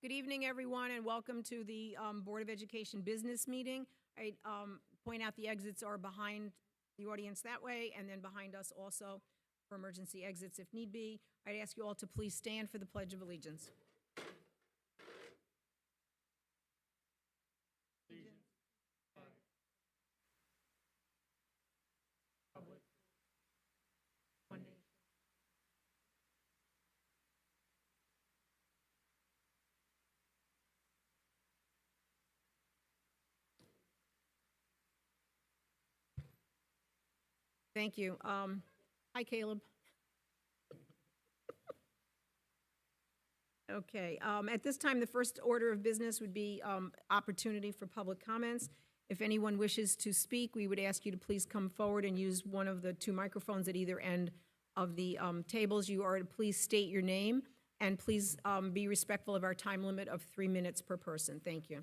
Good evening, everyone, and welcome to the Board of Education business meeting. I point out the exits are behind the audience that way, and then behind us also for emergency exits if need be. I'd ask you all to please stand for the Pledge of Allegiance. Thank you. Hi, Caleb. Okay, at this time, the first order of business would be opportunity for public comments. If anyone wishes to speak, we would ask you to please come forward and use one of the two microphones at either end of the tables. You are to please state your name, and please be respectful of our time limit of 3 minutes per person. Thank you.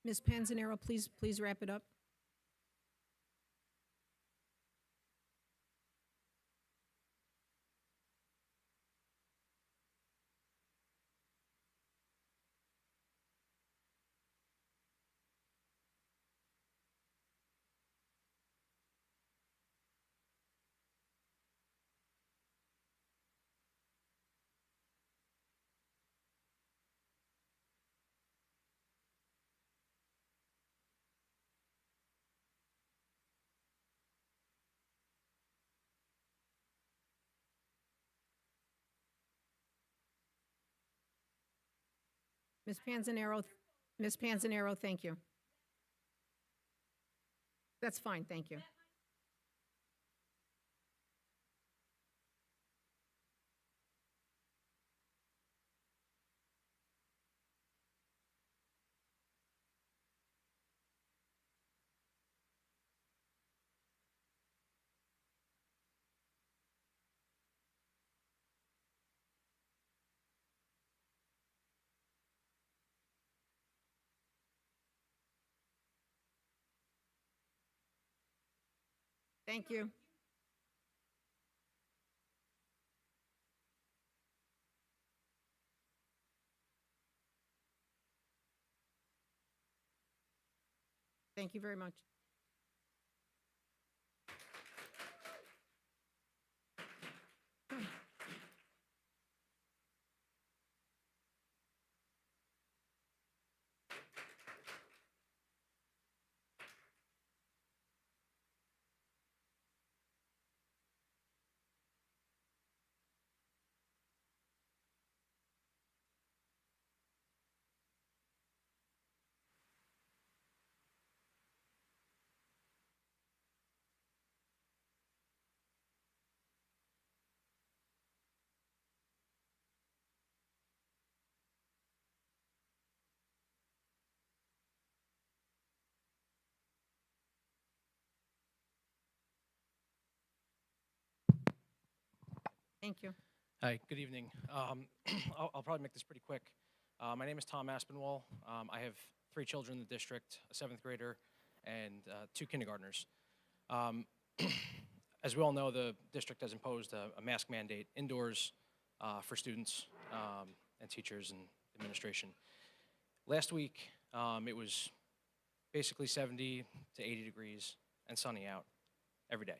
Ms. Panzanero, please wrap it up. Ms. Panzanero, thank you. That's fine, thank you. Thank you. Thank you very much. Thank you. Hi, good evening. I'll probably make this pretty quick. My name is Tom Aspinwall. I have 3 children in the district, a 7th grader and 2 kindergartners. As we all know, the district has imposed a mask mandate indoors for students and teachers and administration. Last week, it was basically 70 to 80 degrees and sunny out every day.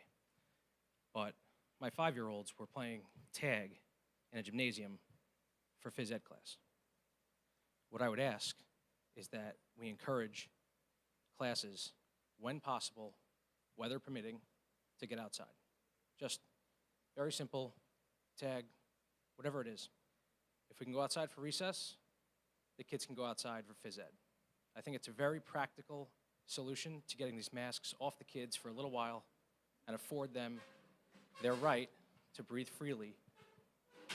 But my 5-year-olds were playing tag in a gymnasium for phys ed class. What I would ask is that we encourage classes, when possible, weather permitting, to get outside. Just very simple, tag, whatever it is. If we can go outside for recess, the kids can go outside for phys ed. I think it's a very practical solution to getting these masks off the kids for a little while and afford them their right to breathe freely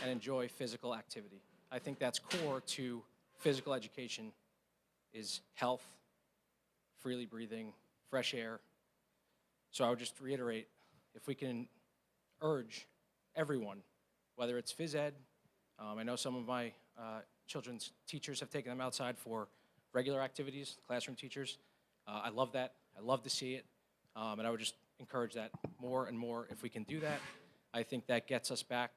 and enjoy physical activity. I think that's core to physical education, is health, freely breathing, fresh air. So I would just reiterate, if we can urge everyone, whether it's phys ed, I know some of my children's teachers have taken them outside for regular activities, classroom teachers. I love that. I love to see it. And I would just encourage that more and more. If we can do that, I think that gets us back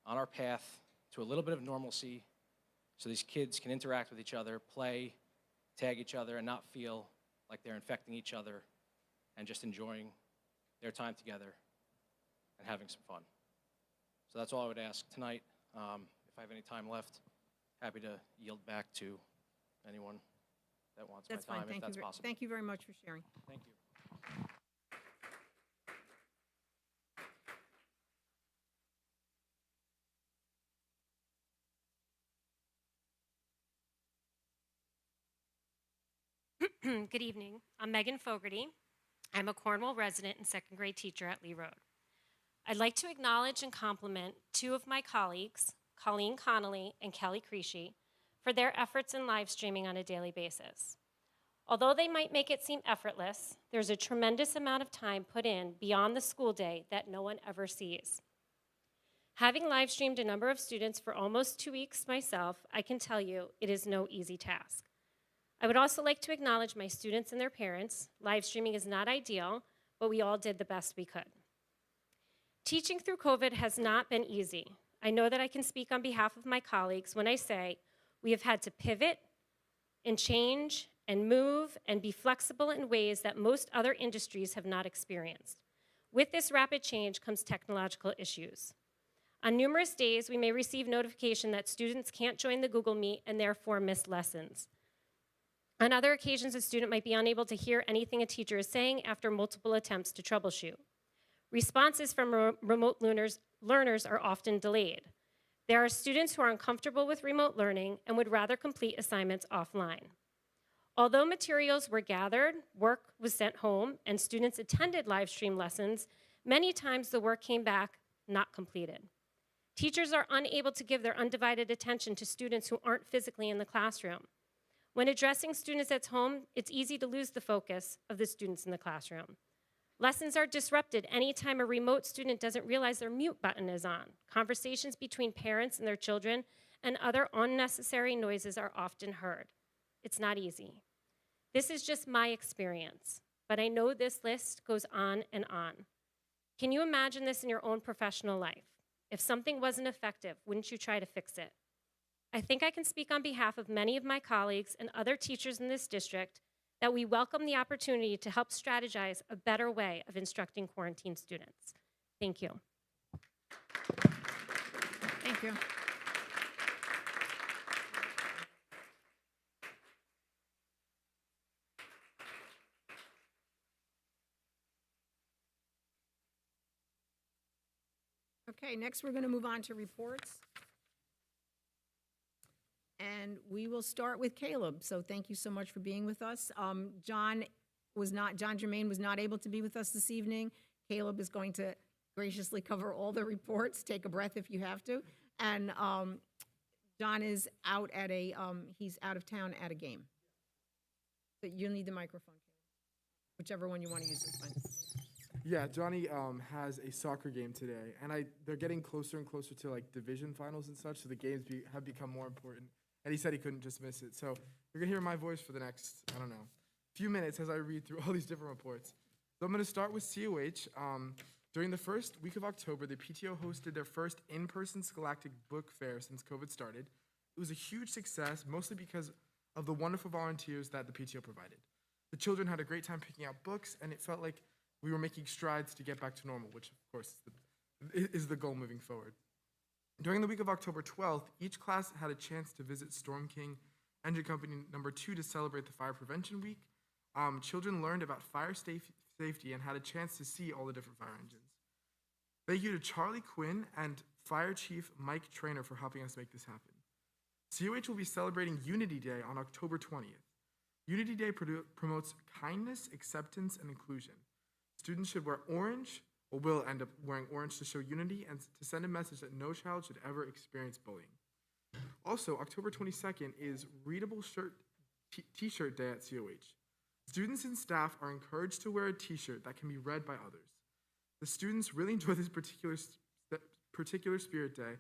on our path to a little bit of normalcy so these kids can interact with each other, play, tag each other, and not feel like they're infecting each other and just enjoying their time together and having some fun. So that's all I would ask tonight. If I have any time left, happy to yield back to anyone that wants That's my fine. time, Thank if that's you. possible. Thank you very much for sharing. Thank you. Good evening. I'm Megan Fogarty. I'm a Cornwall resident and 2nd grade teacher at Lee Road. I'd like to acknowledge and compliment 2 of my colleagues, Colleen Connolly and Kelly Creasy, for their efforts in live streaming on a daily basis. Although they might make it seem effortless, there's a tremendous amount of time put in beyond the school day that no one ever sees. Having live streamed a number of students for almost 2 weeks myself, I can tell you it is no easy task. I would also like to acknowledge my students and their parents. Live streaming is not ideal, but we all did the best we could. Teaching through COVID has not been easy. I know that I can speak on behalf of my colleagues when I say we have had to pivot and change and move and be flexible in ways that most other industries have not experienced. With this rapid change comes technological issues. On numerous days, we may receive notification that students can't join the Google Meet and therefore miss lessons. On other occasions, a student might be unable to hear anything a teacher is saying after multiple attempts to troubleshoot. Responses from remote learners are often delayed. There are students who are uncomfortable with remote learning and would rather complete assignments offline. Although materials were gathered, work was sent home, and students attended live stream lessons, many times the work came back not completed. Teachers are unable to give their undivided attention to students who aren't physically in the classroom. When addressing students at home, it's easy to lose the focus of the students in the classroom. Lessons are disrupted anytime a remote student doesn't realize their mute button is on. Conversations between parents and their children and other unnecessary noises are often heard. It's not easy. This is just my experience, but I know this list goes on and on. Can you imagine this in your own professional life? If something wasn't effective, wouldn't you try to fix it? I think I can speak on behalf of many of my colleagues and other teachers in this district that we welcome the opportunity to help strategize a better way of instructing quarantine students. Thank you. Thank you. Okay, next we're going to move on to reports. And we will start with Caleb. So thank you so much for being with us. John Germain was not able to be with us this evening. Caleb is going to graciously cover all the reports. Take a breath if you have to. And John is out at he's out of town at a game. So you'll need the microphone, Caleb. Whichever one you want to use is fine. Yeah, Johnny has a soccer game today, and they're getting closer and closer to like division finals and such, so the games have become more important. And he said he couldn't just miss it. So you're gonna hear my voice for the next, I don't know, few minutes as I read through all these different reports. So I'm gonna start with COH. During the first week of October, the PTO hosted their first in-person Scholastic Book Fair since COVID started. It was a huge success, mostly because of the wonderful volunteers that the PTO provided. The children had a great time picking out books, and it felt like we were making strides to get back to normal, which of course is the goal moving forward. During the week of October 12th, each class had a chance to visit Storm King Engine Company number 2 to celebrate the Fire Prevention Week. Children learned about fire safety and had a chance to see all the different fire engines. Thank you to Charlie Quinn and Fire Chief Mike Trainer for helping us make this happen. COH will be celebrating Unity Day on October 20th. Unity Day promotes kindness, acceptance, and inclusion. Students should wear orange, or will end up wearing orange to show unity and to send a message that no child should ever experience bullying. Also, October 22nd is Readable T-shirt Day at COH. Students and staff are encouraged to wear a t-shirt that can be read by others. The students really enjoy this particular Spirit Day,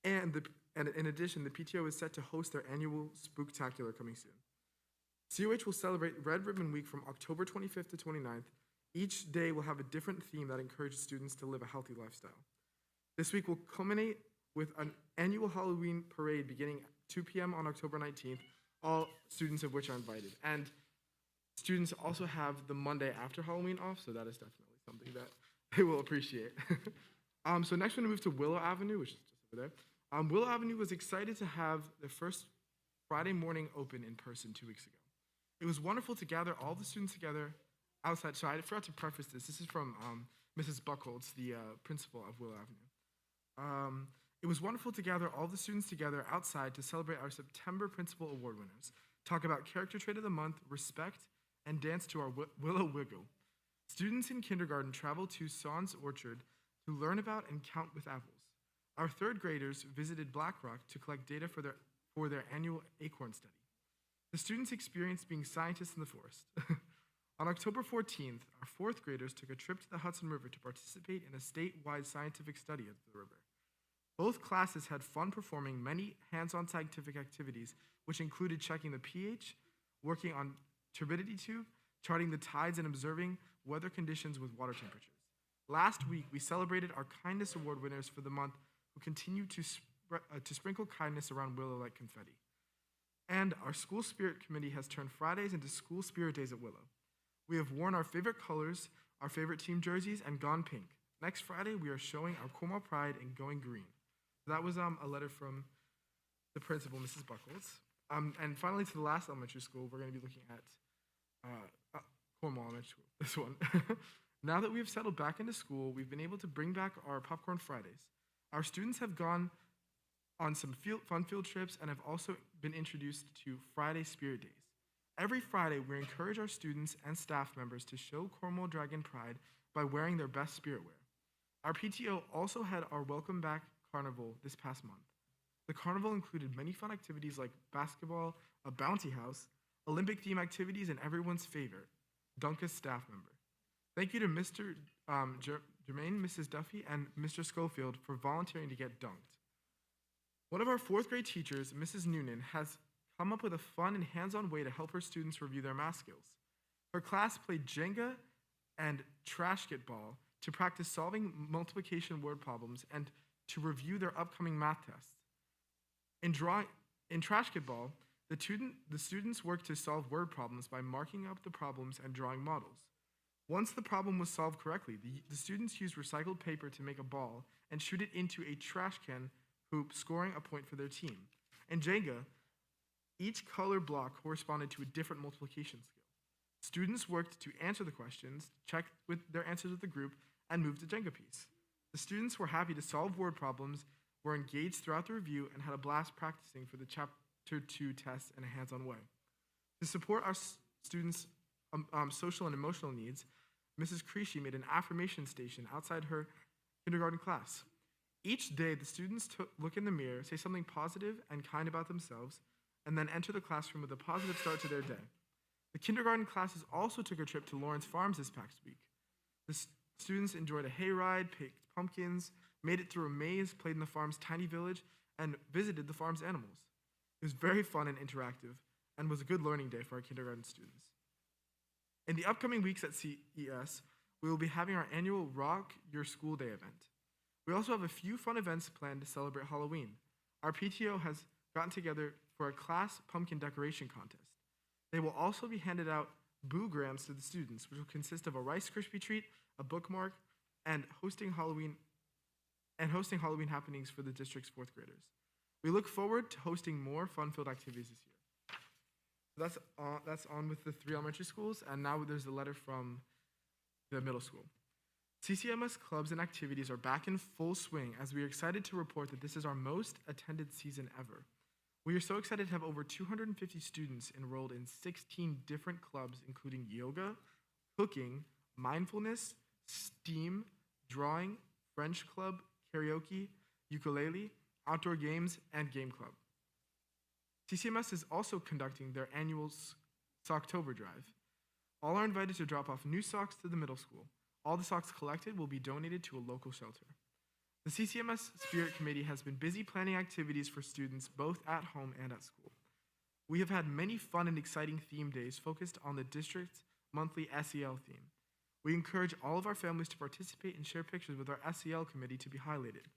and in addition, the PTO is set to host their annual Spooktacular coming soon. COH will celebrate Red Ribbon Week from October 25th to 29th. Each day will have a different theme that encourages students to live a healthy lifestyle. This week will culminate with an annual Halloween parade beginning at 2 p.m. on October 19th, all students of which are invited. And students also have the Monday after Halloween off, so that is definitely something that they will appreciate. So next we're gonna move to Willow Avenue, which is just over there. Willow Avenue was excited to have the first Friday morning open in person 2 weeks ago. It was wonderful to gather all the students together outside. So I forgot to preface this. This is from Mrs. Buchholz, the principal of Willow Avenue. It was wonderful to gather all the students together outside to celebrate our September Principal Award winners, talk about Character Trait of the Month, respect, and dance to our Willow Wiggle. Students in kindergarten traveled to Sans Orchard to learn about and count with apples. Our third graders visited Black Rock to collect data for their annual acorn study. The students experienced being scientists in the forest. On October 14th, our fourth graders took a trip to the Hudson River to participate in a statewide scientific study of the river. Both classes had fun performing many hands-on scientific activities, which included checking the pH, working on turbidity tube, charting the tides, and observing weather conditions with water temperatures. Last week, we celebrated our Kindness Award winners for the month who continue to sprinkle kindness around Willow like confetti. And our School Spirit Committee has turned Fridays into School Spirit Days at Willow. We have worn our favorite colors, our favorite team jerseys, and gone pink. Next Friday, we are showing our Cornwall pride and going green. That was a letter from the principal, Mrs. Buchholz. And finally, to the last elementary school, we're going to be looking at Cornwall Elementary School, this one. Now that we have settled back into school, we've been able to bring back our Popcorn Fridays. Our students have gone on some fun field trips and have also been introduced to Friday Spirit Days. Every Friday, we encourage our students and staff members to show Cornwall Dragon pride by wearing their best spirit wear. Our PTO also had our Welcome Back Carnival this past month. The carnival included many fun activities like basketball, a bounty house, Olympic theme activities, and everyone's favorite, Dunca's staff member. Thank you to Mr. Germain, Mrs. Duffy, and Mr. Schofield for volunteering to get dunked. One of our fourth grade teachers, Mrs. Noonan, has come up with a fun and hands-on way to help her students review their math skills. Her class played Jenga and Trashketball to practice solving multiplication word problems and to review their upcoming math tests. In Trashketball, the students worked to solve word problems by marking up the problems and drawing models. Once the problem was solved correctly, the students used recycled paper to make a ball and shoot it into a trash can hoop, scoring a point for their team. In Jenga, each color block corresponded to a different multiplication skill. Students worked to answer the questions, check with their answers with the group, and move the Jenga piece. The students were happy to solve word problems, were engaged throughout the review, and had a blast practicing for the Chapter 2 test in a hands-on way. To support our students' social and emotional needs, Mrs. Creasy made an affirmation station outside her kindergarten class. Each day, the students look in the mirror, say something positive and kind about themselves, and then enter the classroom with a positive start to their day. The kindergarten classes also took a trip to Lawrence Farms this past week. The students enjoyed a hayride, picked pumpkins, made it through a maze, played in the farm's tiny village, and visited the farm's animals. It was very fun and interactive, and was a good learning day for our kindergarten students. In the upcoming weeks at CES, we will be having our annual Rock Your School Day event. We also have a few fun events planned to celebrate Halloween. Our PTO has gotten together for a class pumpkin decoration contest. They will also be handed out boo-grams to the students, which will consist of a Rice Krispie treat, a bookmark, and hosting Halloween happenings for the district's fourth graders. We look forward to hosting more fun-filled activities this year. That's on with the 3 elementary schools, and now there's a letter from the middle school. CCMS clubs and activities are back in full swing as we are excited to report that this is our most attended season ever. We are so excited to have over 250 students enrolled in 16 different clubs, including yoga, cooking, mindfulness, STEAM, drawing, French club, karaoke, ukulele, outdoor games, and game club. CCMS is also conducting their annual Socktober drive. All are invited to drop off new socks to the middle school. All the socks collected will be donated to a local shelter. The CCMS Spirit Committee has been busy planning activities for students both at home and at school. We have had many fun and exciting theme days focused on the district's monthly SEL theme. We encourage all of our families to participate and share pictures with our SEL committee to be highlighted.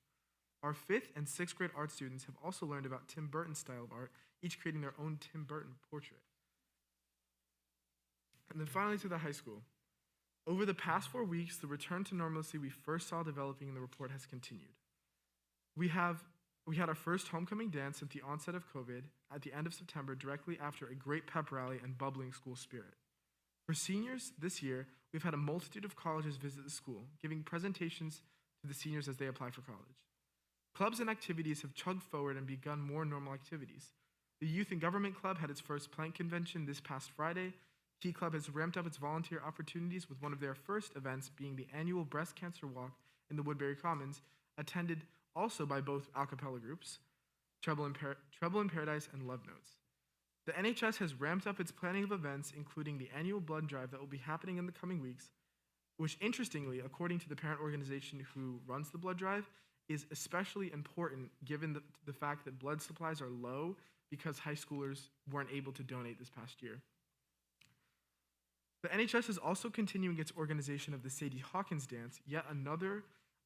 Our 5th and 6th grade art students have also learned about Tim Burton's style of art, each creating their own Tim Burton portrait. And then finally to the high school. Over the past 4 weeks, the return to normalcy we first saw developing in the report has continued. We had our first homecoming dance since the onset of COVID at the end of September, directly after a great pep rally and bubbling school spirit. For seniors this year, we've had a multitude of colleges visit the school, giving presentations to the seniors as they apply for college. Clubs and activities have chugged forward and begun more normal activities. The Youth and Government Club had its first plank convention this past Friday. Key Club has ramped up its volunteer opportunities with one of their first events being the annual breast cancer walk in the Woodbury Commons, attended also by both a cappella groups, Treble in Paradise and Love Notes. The NHS has ramped up its planning of events, including the annual blood drive that will be happening in the coming weeks, which interestingly, according to the parent organization who runs the blood drive, is especially important given the fact that blood supplies are low because high schoolers weren't able to donate this past year. The NHS is also continuing its organization of the Sadie Hawkins Dance, yet another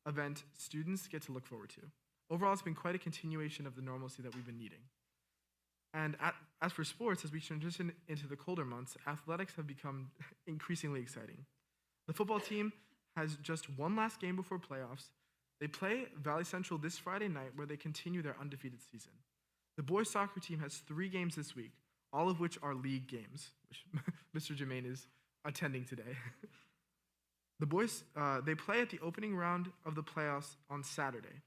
event students get to look forward to. Overall, it's been quite a continuation of the normalcy that we've been needing. And as for sports, as we transition into the colder months, athletics have become increasingly exciting. The football team has just one last game before playoffs. They play Valley Central this Friday night, where they continue their undefeated season. The boys soccer team has 3 games this week, all of which are league games, which Mr. Jermaine is attending today. The boys, they play at the opening round of the playoffs on Saturday.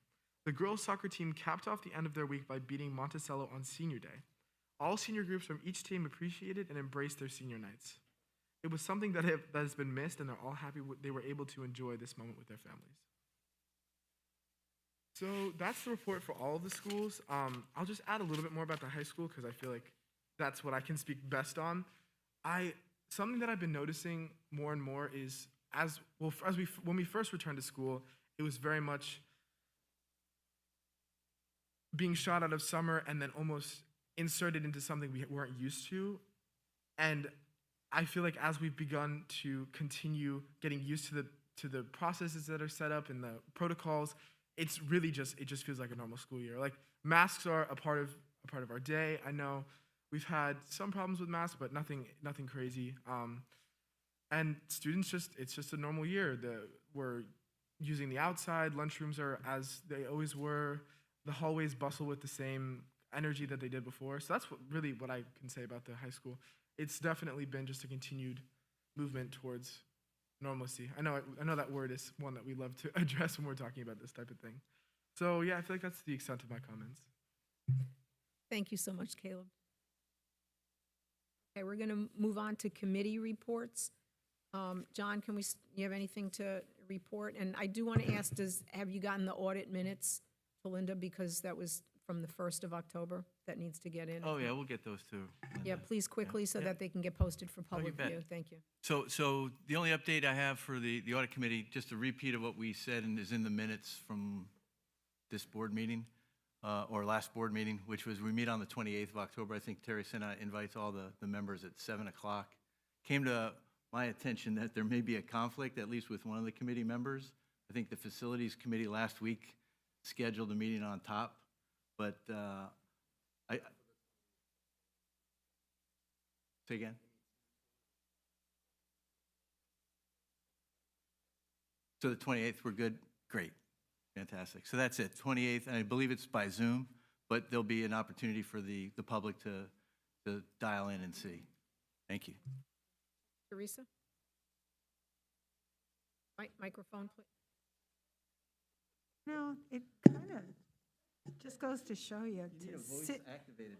The girls soccer team capped off the end of their week by beating Monticello on Senior Day. All senior groups from each team appreciated and embraced their senior nights. It was something that has been missed, and they're all happy they were able to enjoy this moment with their families. So that's the report for all of the schools. I'll just add a little bit more about the high school because I feel like that's what I can speak best on. Something that I've been noticing more and more is when we first returned to school, it was very much being shot out of summer and then almost inserted into something we weren't used to. And I feel like as we've begun to continue getting used to the processes that are set up and the protocols, it just feels like a normal school year. Like masks are a part of our day. I know we've had some problems with masks, but nothing crazy. And students it's just a normal year. We're using the outside. Lunchrooms are as they always were. The hallways bustle with the same energy that they did before. So that's really what I can say about the high school. It's definitely been just a continued movement towards normalcy. I know that word is one that we love to address when we're talking about this type of thing. So yeah, I feel like that's the extent of my comments. Thank you so much, Caleb. Okay, we're going to move on to committee reports. John, you have anything to report? And I do want to ask, have you gotten the audit minutes to Linda, because that was from the 1st of October that needs to get in? Oh, yeah, we'll get those too. Yeah, Linda. please quickly so Yeah. that they can get posted for public bet. view. Thank you. So the only update I have for the audit committee, just a repeat of what we said and is in the minutes from this board meeting, or last board meeting, which was we meet on the 28th of October. I think Terry sent out invites all the members at 7 o'clock. Came to my attention that there may be a conflict, at least with one of the committee members. I think the facilities committee last week scheduled a meeting on top, but say again? So the 28th, we're good? Great. Fantastic. So that's it, 28th, and I believe it's by Zoom, but there'll be an opportunity for the public to dial in and see. Thank you. Teresa? Microphone, please. No, it kind of just goes to show you. activated.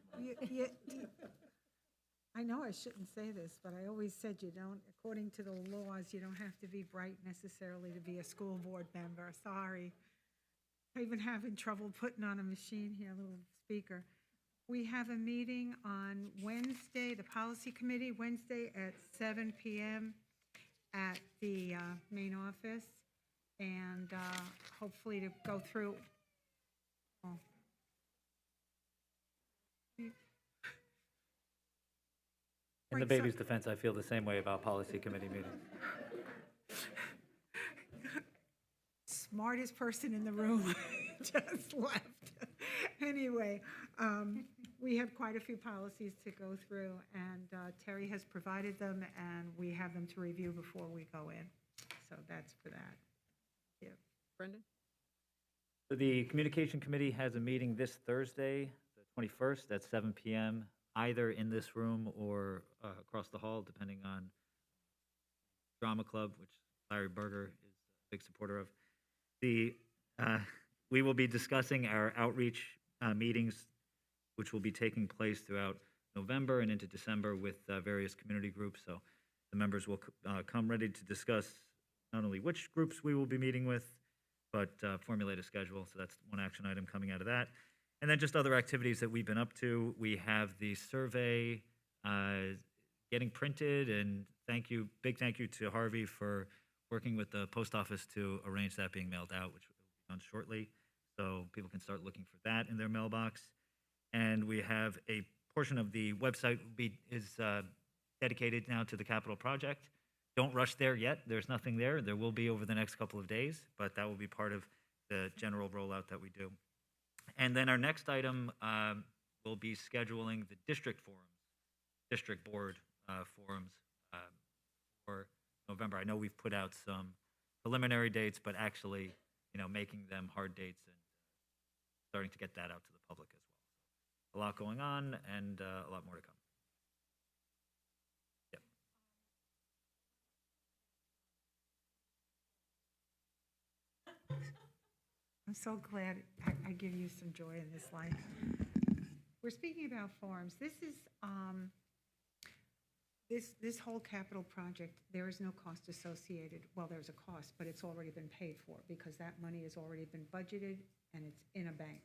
I know I shouldn't say this, but I always said you don't, according to the laws, you don't have to be bright necessarily to be a school board member. Sorry. I'm even having trouble putting on a machine here, a little speaker. We have a meeting on Wednesday, the policy committee, Wednesday at 7 p.m. at the main office, and hopefully to go through. Oh. In the baby's defense, I feel the same way about policy committee meetings. Smartest person in the room just left. Anyway, we have quite a few policies to go through, and Terry has provided them, and we have them to review before we go in. So that's for that. Yeah. Brendan? So the Communication Committee has a meeting this Thursday, the 21st, at 7 p.m., either in this room or across the hall, depending on Drama Club, which Larry Berger is a big supporter of. We will be discussing our outreach meetings, which will be taking place throughout November and into December with various community groups. So the members will come ready to discuss not only which groups we will be meeting with, but formulate a schedule. So that's one action item coming out of that. And then just other activities that we've been up to. We have the survey getting printed, and big thank you to Harvey for working with the post office to arrange that being mailed out, which will be done shortly. So people can start looking for that in their mailbox. And we have a portion of the website is dedicated now to the capital project. Don't rush there yet. There's nothing there. There will be over the next couple of days, but that will be part of the general rollout that we do. And then our next item will be scheduling the district board forums for November. I know we've put out some preliminary dates, but actually, making them hard dates and starting to get that out to the public as well. A lot going on and a lot more to come. Yep. I'm so glad I give you some joy in this life. We're speaking about forums. This is this whole capital project. There is no cost associated. Well, there's a cost, but it's already been paid for because that money has already been budgeted and it's in a bank.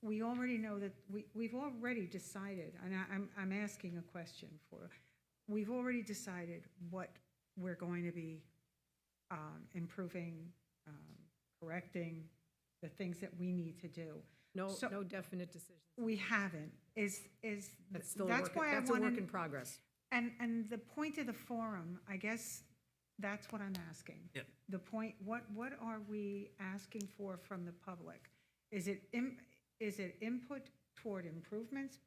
We already know that we've already decided, and I'm asking a question for. We've already decided what we're going to be improving. Correcting the things that we need to do. No definite decision. We haven't. That's still that's why that's a work in progress. And the point of the forum, I guess that's what I'm asking. Yep. The point, what are we asking for from the public? Is it input toward improvements?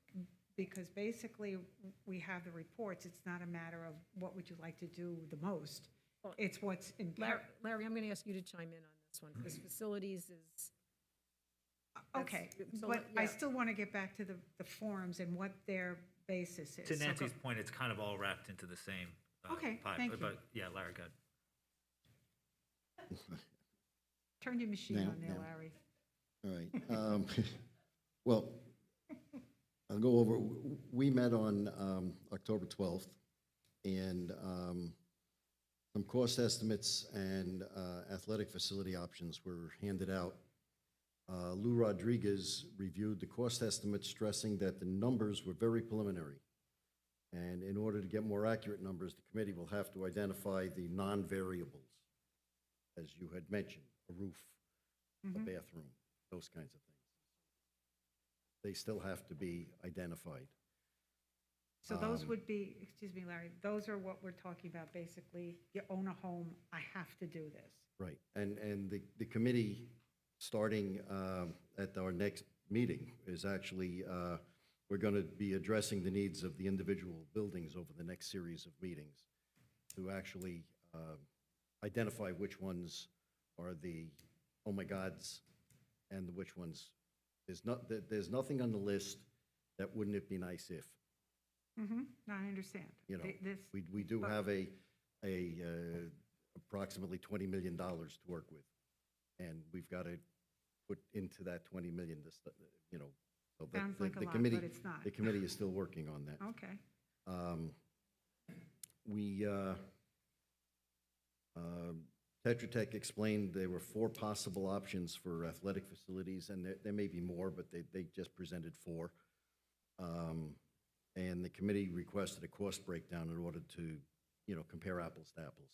Because basically, we have the reports, it's not a matter of what would you like to do the most. Well, It's what's in. Larry, I'm going to ask you to chime in on this one, because facilities is, Okay, so but I yeah. still want to get back to the forums and what their basis is. To So Nancy's point, it's kind of all wrapped into the same Okay, pie. thank you. But yeah, Larry, go ahead. Turn your machine Now, on there, now. Larry. All right. Well, I'll go over, we met on October 12th, and some cost estimates and athletic facility options were handed out. Lou Rodriguez reviewed the cost estimates, stressing that the numbers were very preliminary. And in order to get more accurate numbers, the committee will have to identify the non-variables, as you had mentioned, a roof, a bathroom, those kinds of things. They still have to be identified. So those would be, excuse me, Larry, those are what we're talking about, basically, you own a home, I have to do this. Right, and the committee, starting at our next meeting, is actually, we're going to be addressing the needs of the individual buildings over the next series of meetings to actually identify which ones are the oh my gods and which ones, there's nothing on the list that wouldn't it be nice if. No, I understand. You know, This, we do but- have a approximately $20 million to work with. And we've got to put into that 20 million, this, you know. So the- Sounds the- like a the lot, committee- but it's not. The committee is still working on that. Okay, We, Tetra Tech explained there were 4 possible options for athletic facilities, and there may be more, but they just presented 4. And the committee requested a cost breakdown in order to, you know, compare apples to apples.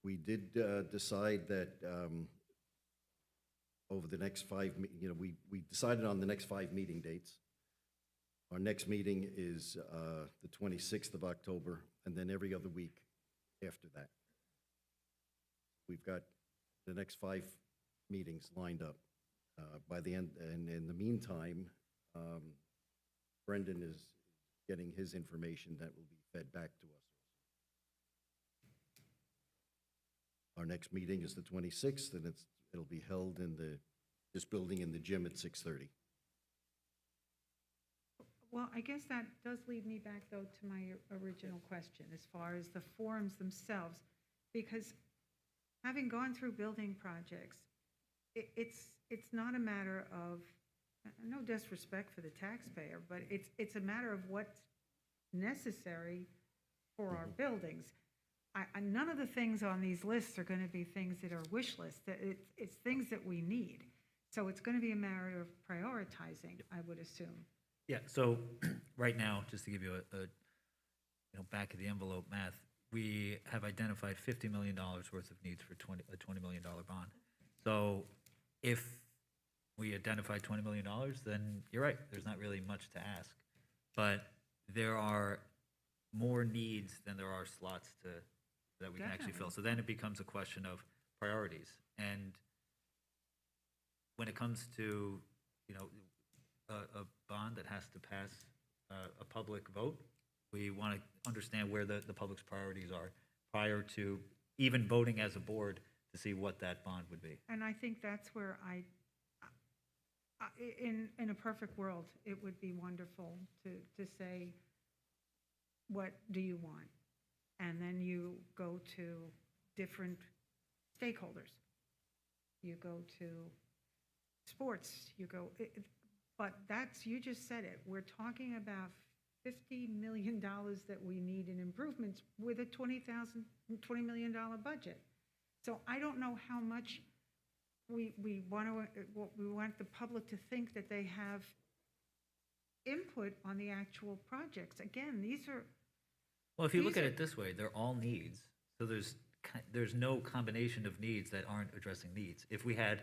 We did decide that over the next 5, you know, we decided on the next 5 meeting dates. Our next meeting is the 26th of October, and then every other week after that. We've got the next 5 meetings lined up by the end, and in the meantime, Brendan is getting his information that will be fed back to us. Our next meeting is the 26th, and it'll be held in this building in the gym at 6:30. well, I guess that does lead me back, though, to my original question, as far as the forums themselves, because having gone through building projects, it's not a matter of, no disrespect for the taxpayer, but it's a matter of what's necessary for our buildings. None of the things on these lists are going to be things that are wish lists. It's things that we need. So it's going to be a matter of prioritizing, I would assume. Yeah, so right now, just to give you a back of the envelope math, we have identified $50 million worth of needs for a $20 million bond. So if we identify $20 million, then you're right, there's not really much to ask. But there are more needs than there are slots that we can actually fill. So then it becomes a question of priorities. And when it comes to, a bond that has to pass a public vote, we want to understand where the public's priorities are prior to even voting as a board to see what that bond would be. And I think that's where in a perfect world, it would be wonderful to say, what do you want? And then you go to different stakeholders. You go to sports, but you just said it. We're talking about $50 million that we need in improvements with a $20 million budget. So I don't know how much we want the public to think that they have input on the actual projects. Again, these are. Well, if you look at it this way, they're all needs. So there's no combination of needs that aren't addressing needs. If we had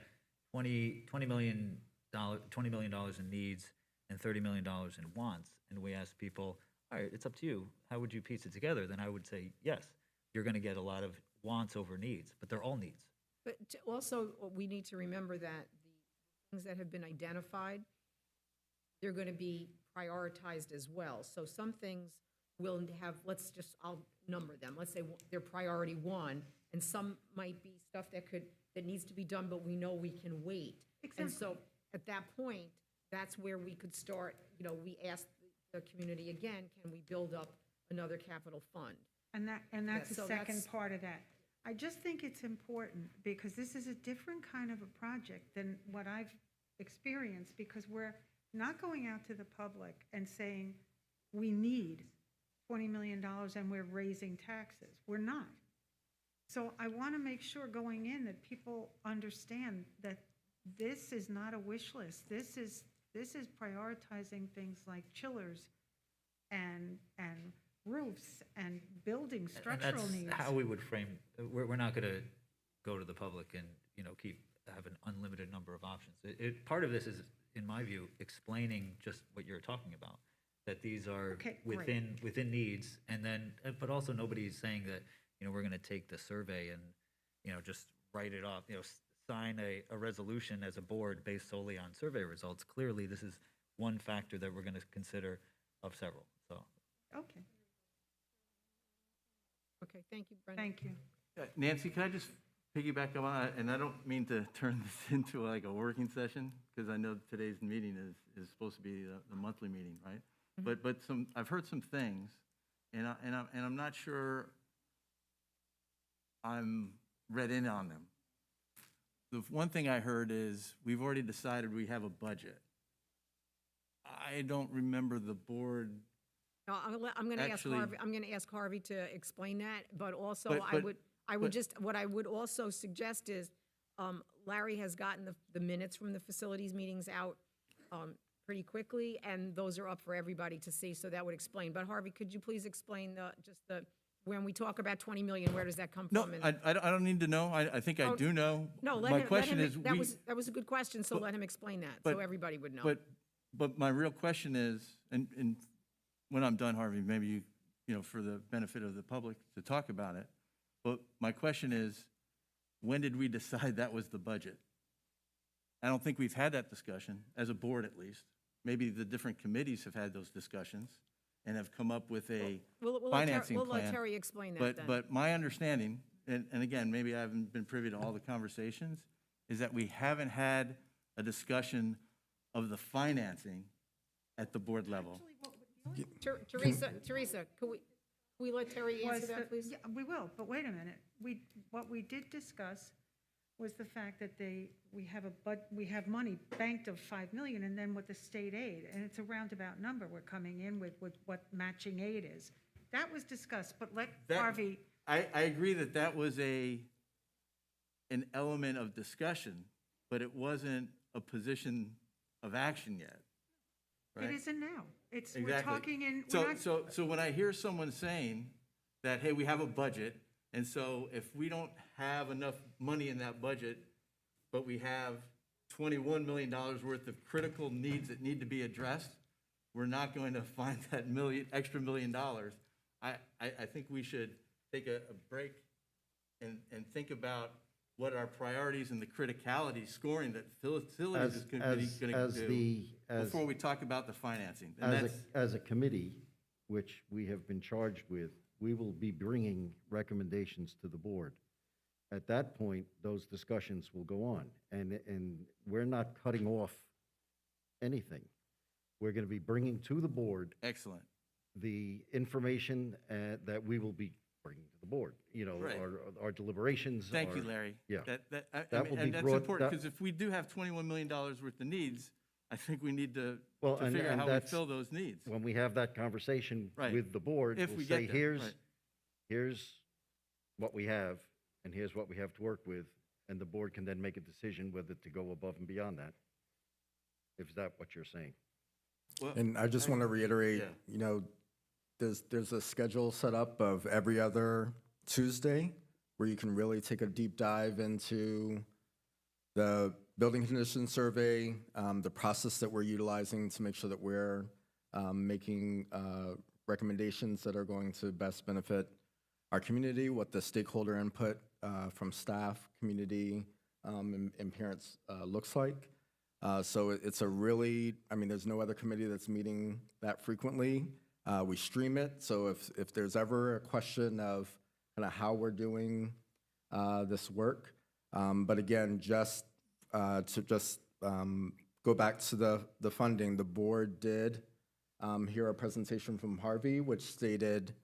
$20 million in needs and $30 million in wants, and we ask people, all right, it's up to you. How would you piece it together? Then I would say, yes, you're going to get a lot of wants over needs, but they're all needs. But also, we need to remember that the things that have been identified, they're going to be prioritized as well. So some things will have, I'll number them. Let's say they're priority 1, and some might be stuff that needs to be done, but we know we can wait. And so at that point, that's where we could start, we ask the community again, can we build up another capital fund? And that's Yeah, the so second that's- part of that. I just think it's important because this is a different kind of a project than what I've experienced, because we're not going out to the public and saying, we need $20 million and we're raising taxes. We're not. So I want to make sure going in that people understand that this is not a wish list. This is prioritizing things like chillers and roofs and building structural And needs. that's how we would frame, we're not going to go to the public and, have an unlimited number of options. Part of this is, in my view, explaining just what you're talking about, that these are Okay, great. within needs, and then, but also nobody's saying that, we're going to take the survey and, just write it off, sign a resolution as a board based solely on survey results. Clearly, this is one factor that we're going to consider of several, so. Okay, Okay, thank you, Brenda. thank you. Nancy, can I just piggyback up on that? And I don't mean to turn this into like a working session, because I know today's meeting is supposed to be the monthly meeting, right? But I've heard some things, and I'm not sure I'm read in on them. The one thing I heard is, we've already decided we have a budget. I don't remember the board. No, I'm going to ask Actually- Harvey, I'm going to ask Harvey to explain that, but also But- what I would also suggest is, Larry has gotten the minutes from the facilities meetings out pretty quickly, and those are up for everybody to see, so that would explain. But Harvey, could you please explain when we talk about 20 million, where does that come No, from? And- I don't need to know. I think I Oh, do know. No, let My him, question is, that was a good question, so let him explain that, so but- everybody would know. But my real question is, and when I'm done, Harvey, maybe for the benefit of the public to talk about it, but my question is, when did we decide that was the budget? I don't think we've had that discussion, as a board at least. Maybe the different committees have had those discussions and have come up with a We'll financing let plan. Terry explain that then. But my understanding, and again, maybe I haven't been privy to all the conversations, is that we haven't had a discussion of the financing at the board level. Teresa, could we let Terry answer that, please? Yeah, we will, but wait a minute. What we did discuss was the fact that we have money banked of 5 million, and then with the state aid, and it's a roundabout number we're coming in with what matching aid is. That was discussed, but let Harvey, I agree that was an element of discussion, but it wasn't a position of action yet, right? it isn't now. We're Exactly. talking in, So, we're not, so when I hear someone saying that, hey, we have a budget, and so if we don't have enough money in that budget, but we have $21 million worth of critical needs that need to be addressed, we're not going to find that extra $1 million. I think we should take a break and think about what our priorities and the criticality scoring that facilities is going to do before we talk about the financing. And As a committee, which we have been charged with, we will be bringing recommendations to the board. At that point, those discussions will go on, and we're not cutting off anything. We're going to be bringing to the board excellent. the information that we will be bringing to the board, Right. our deliberations. Thank you, Larry. Yeah. That will be and that's brought- important, that- because if we do have $21 million worth of needs, I think we need to Well, figure out and how we that's- fill those needs. When we have that conversation Right. with the board, If we'll we say, get there, right. here's what we have, and here's what we have to work with, and the board can then make a decision whether to go above and beyond that. If that's what you're saying. Well, And I just want to reiterate, Yeah. there's a schedule set up of every other Tuesday where you can really take a deep dive into the building condition survey, the process that we're utilizing to make sure that we're making recommendations that are going to best benefit our community, what the stakeholder input from staff, community, and parents looks like. So it's a really, I mean, there's no other committee that's meeting that frequently. We stream it, so if there's ever a question of kind of how we're doing this work, but again, just go back to the funding, the board did hear a presentation from Harvey, which stated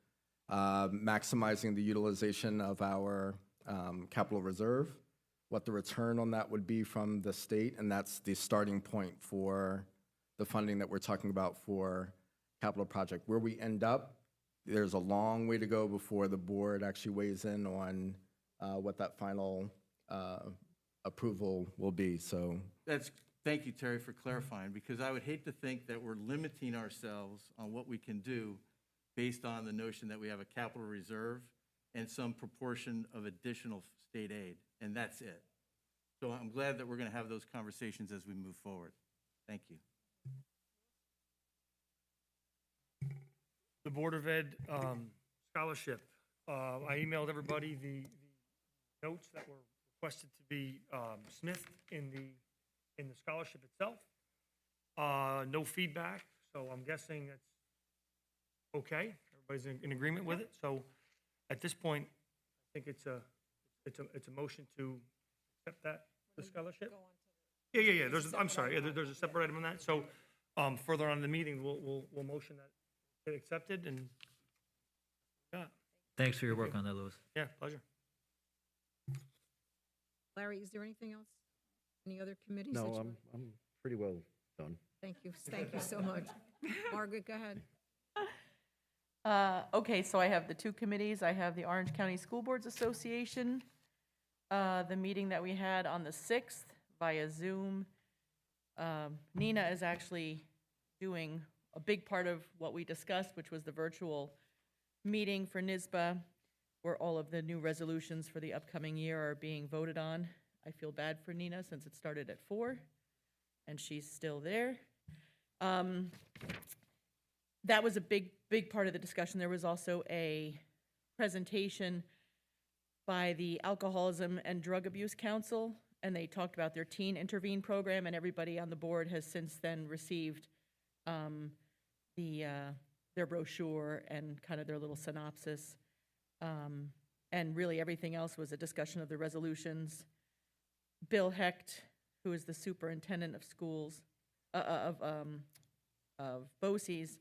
maximizing the utilization of our capital reserve, what the return on that would be from the state, and that's the starting point for the funding that we're talking about for capital project. Where we end up, there's a long way to go before the board actually weighs in on what that final approval will be, so. Thank you, Terry, for clarifying, because I would hate to think that we're limiting ourselves on what we can do based on the notion that we have a capital reserve and some proportion of additional state aid, and that's it. So I'm glad that we're going to have those conversations as we move forward. Thank you. The Board of Ed scholarship. I emailed everybody the notes that were requested to be smithed in the scholarship itself. No feedback, so I'm guessing it's okay. Everybody's in agreement with it. So at this point, I think it's a motion to accept the scholarship. Yeah. I'm sorry. There's a separate item on that. So further on in the meeting, we'll motion that get accepted, and yeah. Thanks for your work on that, Louis. Yeah, pleasure. Larry, is there anything else? Any other committees? No, that you I'm want- pretty well done. Thank you so much. Margaret, go ahead. Okay, so I have the two committees. I have the Orange County School Boards Association, the meeting that we had on the 6th via Zoom. Nina is actually doing a big part of what we discussed, which was the virtual meeting for NYSBA, where all of the new resolutions for the upcoming year are being voted on. I feel bad for Nina since it started at 4, and she's still there. That was a big part of the discussion. There was also a presentation by the Alcoholism and Drug Abuse Council, and they talked about their Teen Intervene program, and everybody on the board has since then received their brochure and kind of their little synopsis. And really everything else was a discussion of the resolutions. Bill Hecht, who is the superintendent of schools, of BOCES,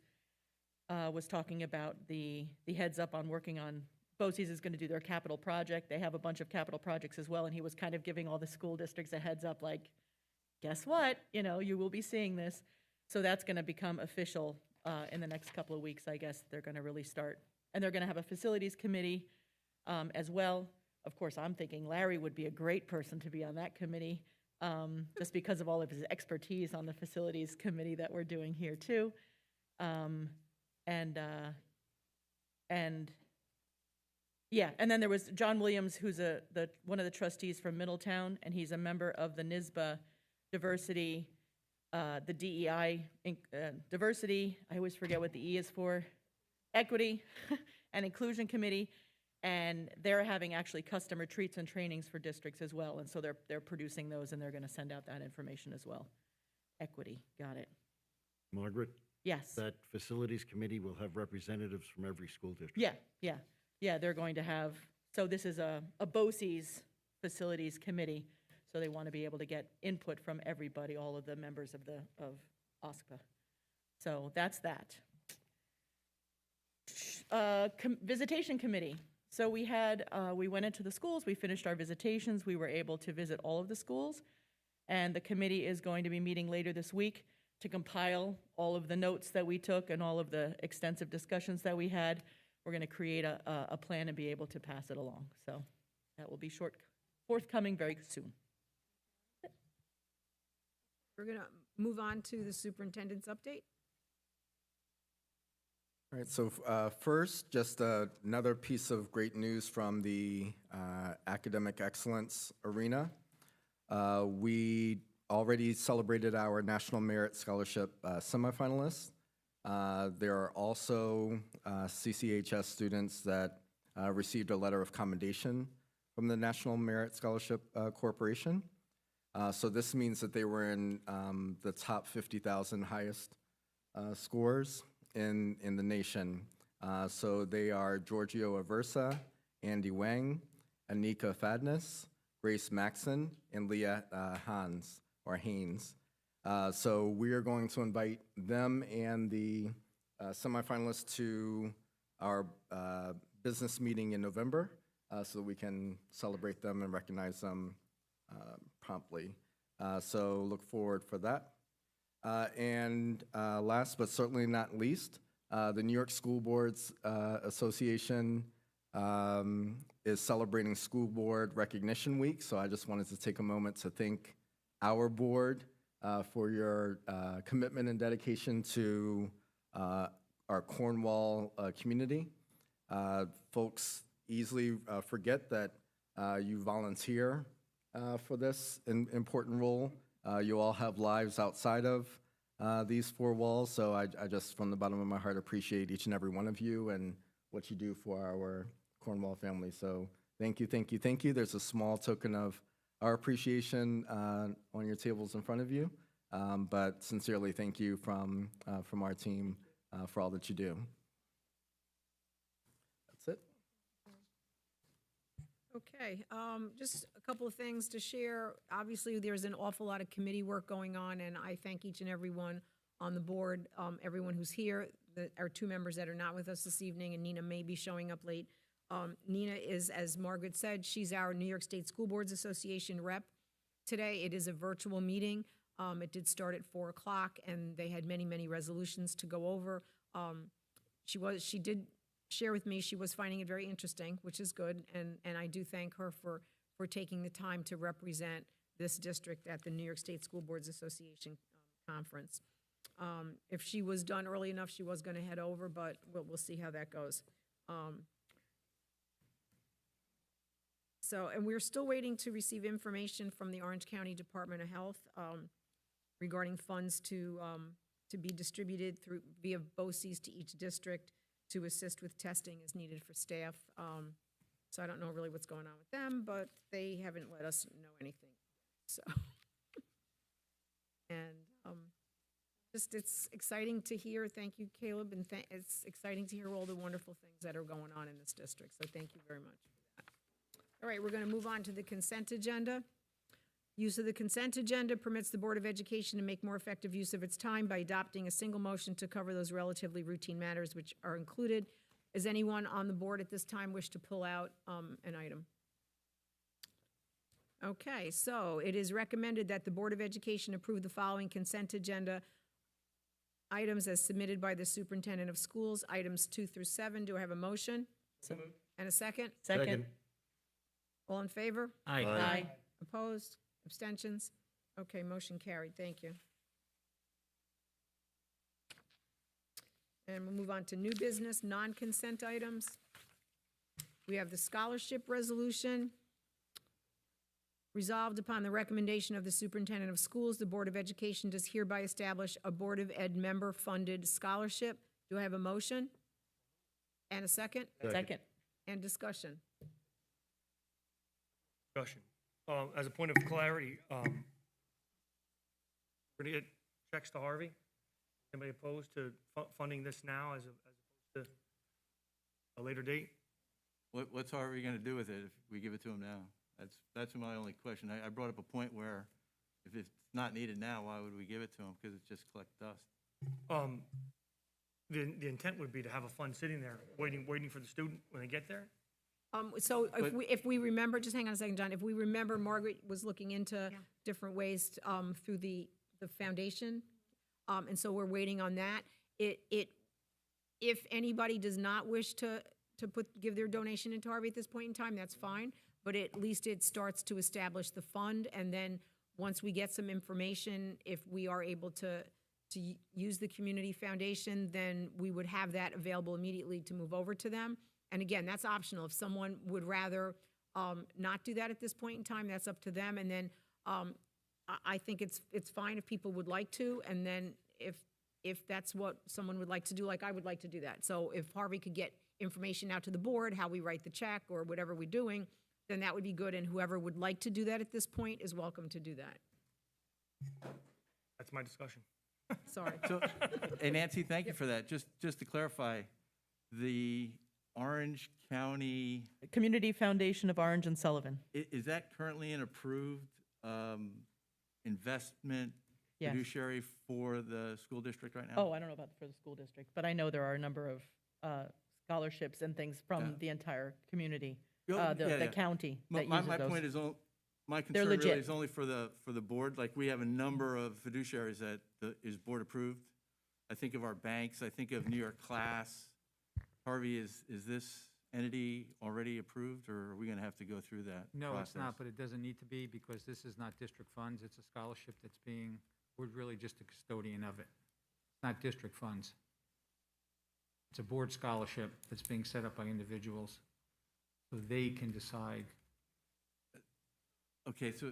was talking about the heads up on working on, BOCES is going to do their capital project. They have a bunch of capital projects as well, and he was kind of giving all the school districts a heads up, like, guess what? You will be seeing this. So that's going to become official in the next couple of weeks, I guess. They're going to really start. And they're going to have a facilities committee as well. Of course, I'm thinking Larry would be a great person to be on that committee, just because of all of his expertise on the facilities committee that we're doing here too. And then there was John Williams, who's one of the trustees from Middletown, and he's a member of the NYSBA diversity, the DEI diversity. I always forget what the E is for. Equity and Inclusion Committee, and they're having actually custom retreats and trainings for districts as well, and so they're producing those, and they're going to send out that information as well. Equity, got it. Margaret, Yes. that facilities committee will have representatives from every school district. Yeah, they're going to have, so this is a BOCES facilities committee, so they want to be able to get input from everybody, all of the members of OSCPA. So that's that. Visitation Committee. So we went into the schools, we finished our visitations, we were able to visit all of the schools, and the committee is going to be meeting later this week to compile all of the notes that we took and all of the extensive discussions that we had. We're going to create a plan and be able to pass it along. So that will be forthcoming very soon. We're going to move on to the superintendent's update. All right, so first, just another piece of great news from the academic excellence arena. We already celebrated our National Merit Scholarship semifinalists. There are also CCHS students that received a letter of commendation from the National Merit Scholarship Corporation. So this means that they were in the top 50,000 highest scores in the nation. So they are Giorgio Aversa, Andy Wang, Anika Fadness, Grace Maxon, and Leah Haynes. So we are going to invite them and the semifinalists to our business meeting in November so that we can celebrate them and recognize them promptly. So look forward for that. And last but certainly not least, the New York School Boards Association is celebrating School Board Recognition Week. So I just wanted to take a moment to thank our board for your commitment and dedication to our Cornwall community. Folks easily forget that you volunteer for this important role. You all have lives outside of these four walls, so I just, from the bottom of my heart, appreciate each and every one of you and what you do for our Cornwall family. So thank you, thank you, thank you. There's a small token of our appreciation on your tables in front of you, but sincerely thank you from our team for all that you do. That's it. Okay, just a couple of things to share. Obviously, there's an awful lot of committee work going on, and I thank each and every one on the board, everyone who's here, our two members that are not with us this evening, and Nina may be showing up late. Nina is, as Margaret said, she's our New York State School Boards Association rep today. It is a virtual meeting. It did start at 4 o'clock, and they had many, many resolutions to go over. She did share with me she was finding it very interesting, which is good, and I do thank her for taking the time to represent this district at the New York State School Boards Association conference. If she was done early enough, she was going to head over, but we'll see how that goes. And we're still waiting to receive information from the Orange County Department of Health regarding funds to be distributed via BOCES to each district to assist with testing as needed for staff. So I don't know really what's going on with them, but they haven't let us know anything. So, and just it's exciting to hear. Thank you, Caleb, and it's exciting to hear all the wonderful things that are going on in this district. So thank you very much for that. All right, we're going to move on to the consent agenda. Use of the consent agenda permits the Board of Education to make more effective use of its time by adopting a single motion to cover those relatively routine matters which are included. Does anyone on the board at this time wish to pull out an item? Okay, so it is recommended that the Board of Education approve the following consent agenda items as submitted by the Superintendent of Schools, items 2 through 7. Do I have a motion? And a second? Second. All in favor? Aye. Aye. Opposed? Abstentions? Okay, motion carried. Thank you. And we'll move on to new business, non-consent items. We have the scholarship resolution. Resolved upon the recommendation of the Superintendent of Schools, the Board of Education does hereby establish a Board of Ed member-funded scholarship. Do I have a motion? And a second? Second. And discussion? Discussion. As a point of clarity, we're going to get checks to Harvey. Anybody opposed to funding this now as opposed to a later date? What's Harvey going to do with it if we give it to him now? That's my only question. I brought up a point where if it's not needed now, why would we give it to him? Because it's just collect dust. The intent would be to have a fund sitting there, waiting for the student when they get there. So if we remember, just hang on a second, John, if we remember, Margaret was looking into different ways through the foundation, and so we're waiting on that. If anybody does not wish to give their donation into Harvey at this point in time, that's fine, but at least it starts to establish the fund, and then once we get some information, if we are able to use the community foundation, then we would have that available immediately to move over to them. And again, that's optional. If someone would rather not do that at this point in time, that's up to them. And then I think it's fine if people would like to, and then if that's what someone would like to do, like I would like to do that. So if Harvey could get information out to the board, how we write the check or whatever we're doing, then that would be good, and whoever would like to do that at this point is welcome to do that. That's my discussion. Sorry. So, and Nancy, thank you for that. Just to clarify, the Orange County, Community Foundation of Orange and Sullivan. is that currently an approved investment Yes. fiduciary for the school district right now? Oh, I don't know about for the school district, but I know there are a number of scholarships and things from Yeah. the entire community, Yeah, the yeah. county My, that my uses my those. point is, my They're concern really legit. is only for the board. Like, we have a number of fiduciaries that is board approved. I think of our banks, I think of New York Class. Harvey, is this entity already approved, or are we gonna have to go through that No, process? it's not, but it doesn't need to be because this is not district funds. It's a scholarship that's being, we're really just a custodian of it. It's not district funds. It's a board scholarship that's being set up by individuals so they can decide. Okay, so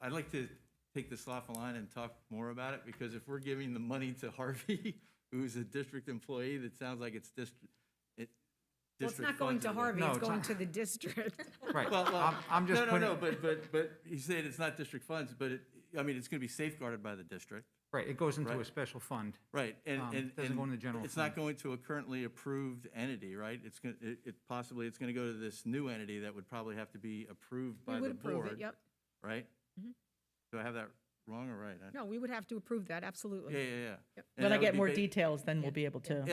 I'd like to take this off the line and talk more about it, because if we're giving the money to Harvey, who's a district employee, that sounds like it's district. Well, it's not going to Harvey, No, it's it's going not. to the district. Right. Well, I'm just putting. no, but he's saying it's not district funds, but I mean, it's gonna be safeguarded by the district. Right, it goes into Right. a special fund. Right, and It doesn't go in the general it's not fund. going to a currently approved entity, right? It's gonna, possibly it's gonna go to this new entity that would probably have to be approved by We the would approve board, it, yep. right? Mhm. Do I have that wrong or right? No, we would have to approve that, absolutely. Yeah. Yep. And When that I would get be more ba- details, then we'll be able to.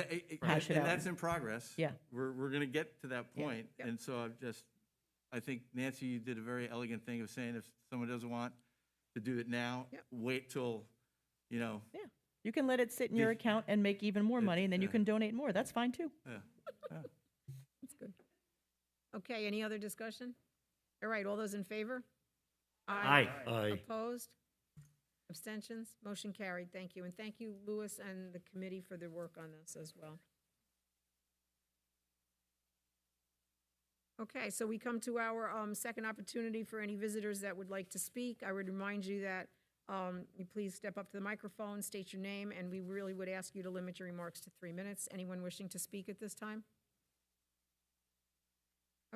hash it and out. that's in progress. Yeah. We're gonna get to that point, Yep. and so I think Nancy, you did a very elegant thing of saying if someone doesn't want to do it now, Yep. wait till, Yeah, you can let it sit in your Be- account and make even more money, and then you yeah. can donate more. That's fine too. yeah. That's good. Okay, any other discussion? All right, all those in favor? Aye. Opposed? Abstentions? Motion carried, thank you. And thank you, Louis, and the committee for their work on this as well. Okay, so we come to our second opportunity for any visitors that would like to speak. I would remind you that you please step up to the microphone, state your name, and we really would ask you to limit your remarks to 3 minutes. Anyone wishing to speak at this time?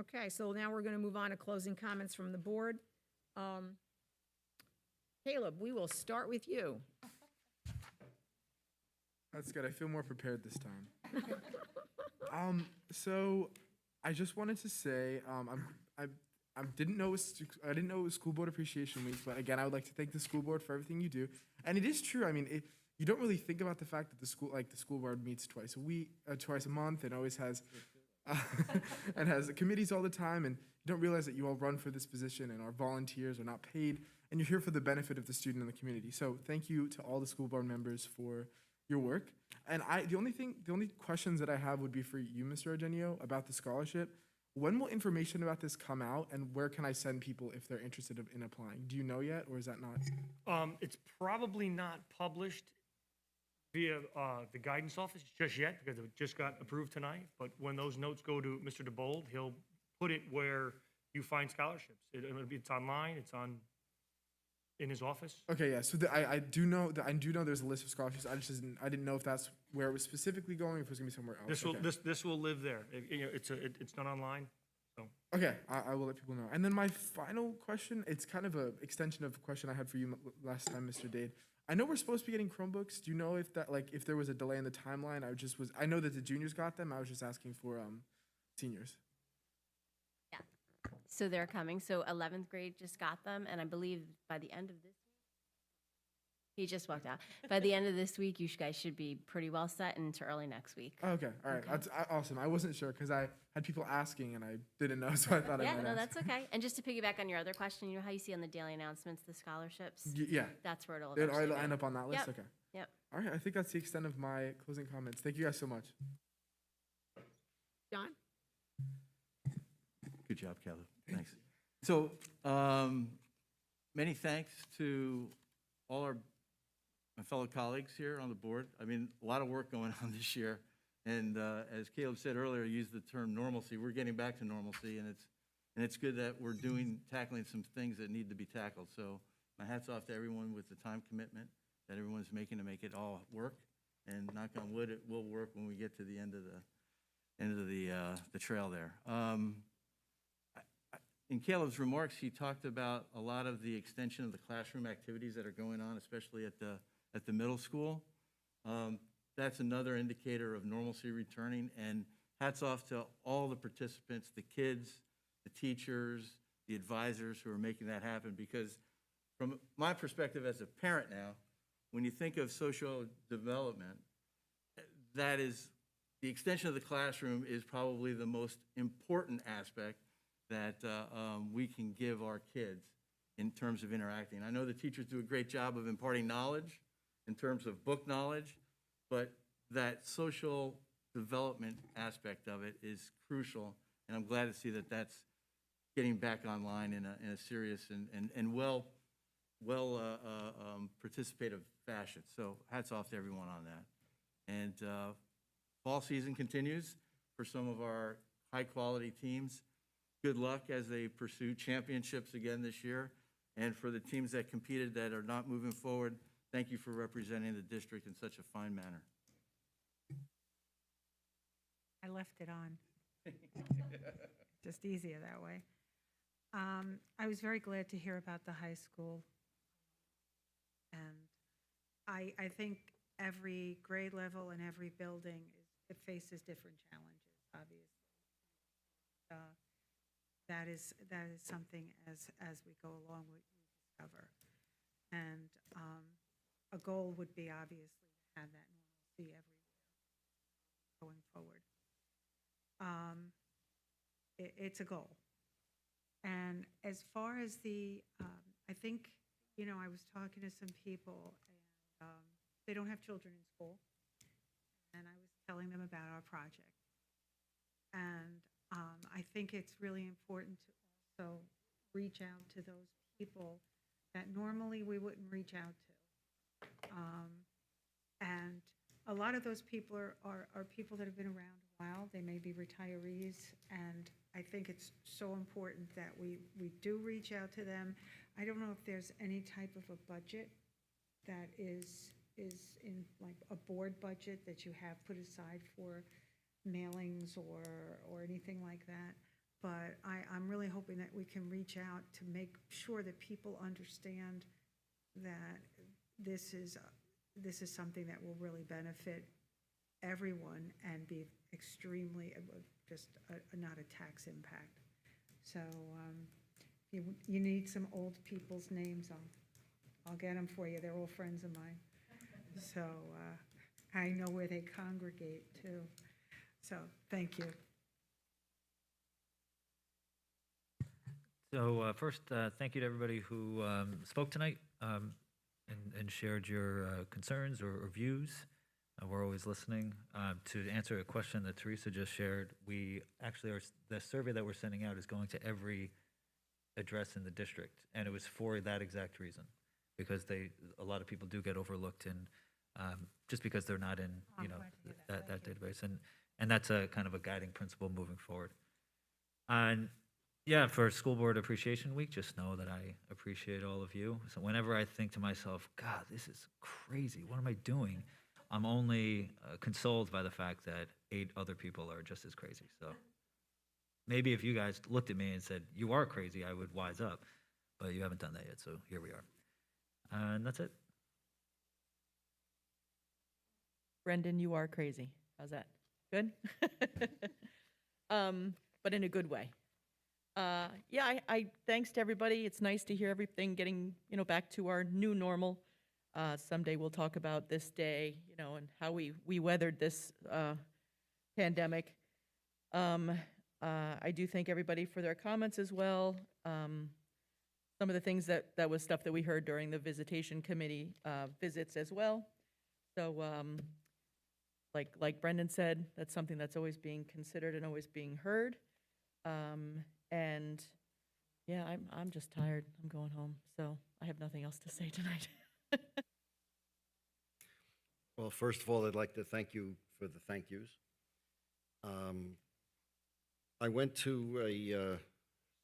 Okay, so now we're going to move on to closing comments from the board. Caleb, we will start with you. That's good. I feel more prepared this time. So I just wanted to say, I didn't know I didn't know it was School Board Appreciation Week, but again, I would like to thank the school board for everything you do. And it is true. I mean, you don't really think about the fact that the school board meets twice a month, and always has and has committees all the time, and you don't realize that you all run for this position and are volunteers, are not paid, and you're here for the benefit of the student and the community. So thank you to all the school board members for your work. And the only questions that I have would be for you, Mr. Eugenio, about the scholarship. When will information about this come out, and where can I send people if they're interested in applying? Do you know yet, or is that not? It's probably not published via the guidance office just yet, because it just got approved tonight. But when those notes go to Mr. DeBold, he'll put it where you find scholarships. It's online, it's in his office. Okay, yeah. So I do know there's a list of scholarships. I didn't know if that's where it was specifically going, if it was gonna be somewhere else. This will live there. It's done online. So Okay, I will let people know. And then my final question, it's kind of an extension of a question I had for you last time, Mr. Dade. I know we're supposed to be getting Chromebooks. Do you know if if there was a delay in the timeline? I know that the juniors got them. I was just asking for seniors. Yeah. So they're coming. So 11th grade just got them, and I believe by the end of this week, he just walked out. By the end of this week, you guys should be pretty well set into early next week. Okay, all right. Okay. That's awesome. I wasn't sure because I had people asking and I didn't know, so I thought I Yeah, might no, ask. that's okay. And just to piggyback on your other question, you know how you see on the daily announcements the scholarships? Yeah. That's where it'll It'll eventually end be. up on that list? Yep. Okay. Yep. All right, I think that's the extent of my closing comments. Thank you guys so much. John? Good job, Caleb. Thanks. So, many thanks to all my fellow colleagues here on the board. I mean, a lot of work going on this year. And as Caleb said earlier, he used the term normalcy. We're getting back to normalcy, and it's good that we're tackling some things that need to be tackled. So My hat's off to everyone with the time commitment that everyone's making to make it all work. And knock on wood, it will work when we get to the end of the trail there. In Caleb's remarks, he talked about a lot of the extension of the classroom activities that are going on, especially at the middle school. That's another indicator of normalcy returning, and hats off to all the participants, the kids, the teachers, the advisors who are making that happen, because from my perspective as a parent now, when you think of social development, that is, the extension of the classroom is probably the most important aspect that we can give our kids in terms of interacting. I know the teachers do a great job of imparting knowledge in terms of book knowledge, but that social development aspect of it is crucial, and I'm glad to see that that's getting back online in a serious and well participative fashion. So hats off to everyone on that. And fall season continues for some of our high-quality teams. Good luck as they pursue championships again this year. And for the teams that competed that are not moving forward, thank you for representing the district in such a fine manner. I left it on. Just easier that way. I was very glad to hear about the high school. And I think every grade level and every building, it faces different challenges, obviously. That is something as we go along we discover. And a goal would be obviously to have that normalcy everywhere going forward. It's a goal. And as far as I think, I was talking to some people, and they don't have children in school, and I was telling them about our project. And I think it's really important to also reach out to those people that normally we wouldn't reach out to. And a lot of those people are people that have been around a while. They may be retirees, and I think it's so important that we do reach out to them. I don't know if there's any type of a budget that is in, like, a board budget that you have put aside for mailings or anything like that. But I'm really hoping that we can reach out to make sure that people understand that this is something that will really benefit everyone and be extremely, not a tax impact. So you need some old people's names, I'll get them for you. They're all friends of mine. So I know where they congregate too. So thank you. So first, thank you to everybody who spoke tonight and shared your concerns or views. We're always listening. To answer a question that Teresa just shared, we actually the survey that we're sending out is going to every address in the district, and it was for that exact reason, because a lot of people do get overlooked, and just because they're not in that database, and that's a kind of a guiding principle moving forward. And yeah, for School Board Appreciation Week, just know that I appreciate all of you. So whenever I think to myself, God, this is crazy, what am I doing? I'm only consoled by the fact that 8 other people are just as crazy. So maybe if you guys looked at me and said, you are crazy, I would wise up. But you haven't done that yet, so here we are. And that's it. Brendan, you are crazy. How's that? Good? But in a good way. Yeah, I thanks to everybody. It's nice to hear everything getting, back to our new normal. Someday we'll talk about this day, and how we weathered this pandemic. I do thank everybody for their comments as well. Some of the things that was stuff that we heard during the Visitation Committee visits as well. So like Brendan said, that's something that's always being considered and always being heard. And yeah, I'm just tired. I'm going home, so I have nothing else to say tonight. Well, first of all, I'd like to thank you for the thank yous. I went to a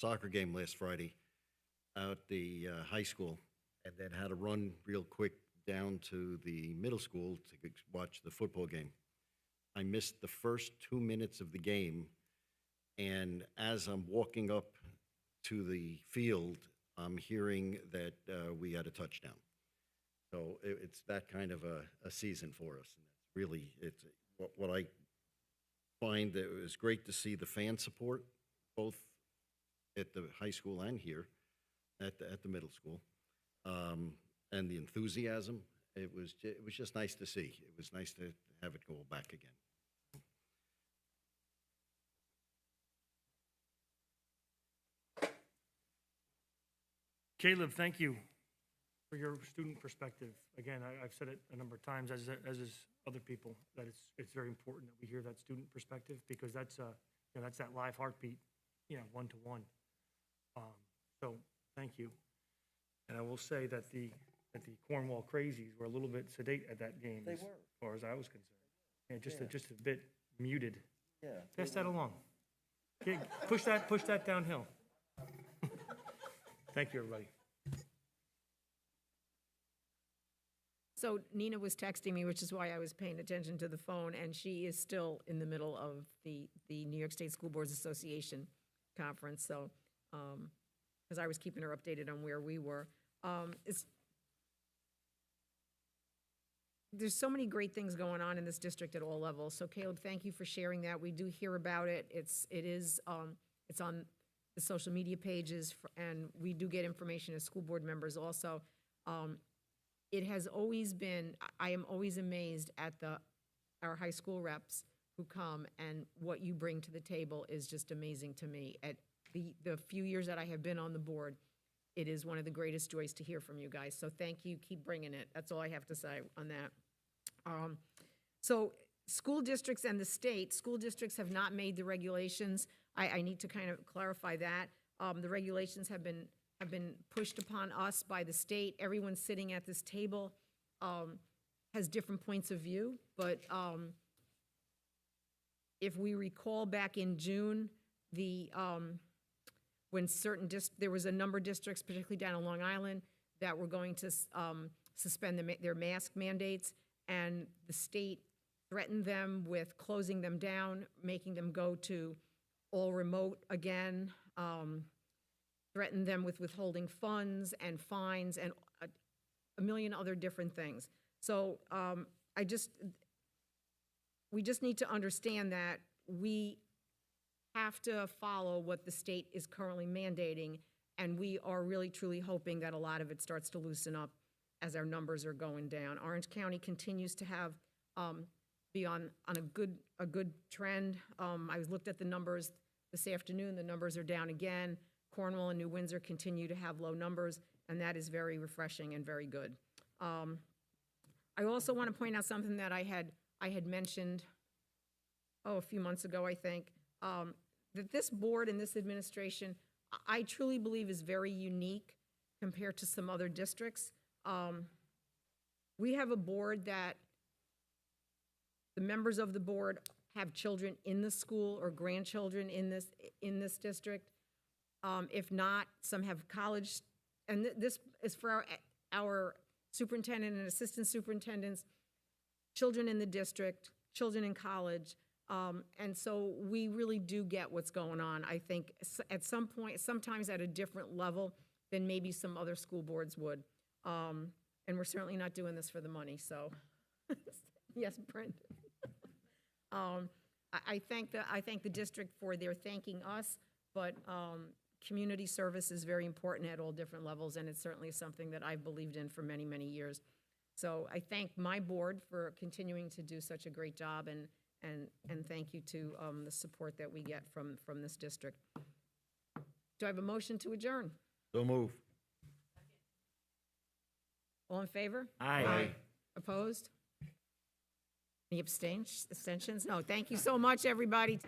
soccer game last Friday out at the high school, and then had to run real quick down to the middle school to watch the football game. I missed the first 2 minutes of the game, and as I'm walking up to the field, I'm hearing that we had a touchdown. So it's that kind of a season for us. And it's really, it's what I find that it was great to see the fan support, both at the high school and here at the middle school, and the enthusiasm. It was just nice to see. It was nice to have it go back again. Caleb, thank you for your student perspective. Again, I've said it a number of times, as is other people, that it's very important that we hear that student perspective, because that's that's that live heartbeat, one-to-one. So thank you. And I will say that the Cornwall Crazies were a little bit sedate at that game, as far as I was concerned. Yeah, just a bit muted. Yeah. Pass that along. Okay, push that downhill. Thank you, everybody. So Nina was texting me, which is why I was paying attention to the phone, and she is still in the middle of the New York State School Boards Association conference, so, because I was keeping her updated on where we were. There's so many great things going on in this district at all levels, so Caleb, thank you for sharing that. We do hear about it. It's on the social media pages, and we do get information as school board members also. It has always been, I am always amazed at our high school reps who come, and what you bring to the table is just amazing to me. At the few years that I have been on the board, it is one of the greatest joys to hear from you guys. So thank you, keep bringing it. That's all I have to say on that. So school districts and the state, school districts have not made the regulations. I need to kind of clarify that. The regulations have been pushed upon us by the state. Everyone sitting at this table has different points of view, but if we recall back in June, when there was a number of districts, particularly down on Long Island, that were going to suspend their mask mandates, and the state threatened them with closing them down, making them go to all remote again, threatened them with withholding funds and fines and a million other different things. So we just need to understand that we have to follow what the state is currently mandating, and we are really truly hoping that a lot of it starts to loosen up as our numbers are going down. Orange County continues to have be on a good trend. I looked at the numbers this afternoon. The numbers are down again. Cornwall and New Windsor continue to have low numbers, and that is very refreshing and very good. I also want to point out something that I had mentioned, a few months ago, I think, that this board and this administration, I truly believe is very unique compared to some other districts. We have a board that the members of the board have children in the school or grandchildren in this district. If not, some have college, and this is for our superintendent and assistant superintendents, children in the district, children in college, and so we really do get what's going on. I think at some point, sometimes at a different level than maybe some other school boards would, and we're certainly not doing this for the money, so, yes, Brent. I thank the district for their thanking us, but community service is very important at all different levels, and it's certainly something that I've believed in for many, many years. So I thank my board for continuing to do such a great job, and thank you to the support that we get from this district. Do I have a motion to adjourn? So move. All in favor? Aye. Opposed? Any abstentions? No, thank you so much, everybody.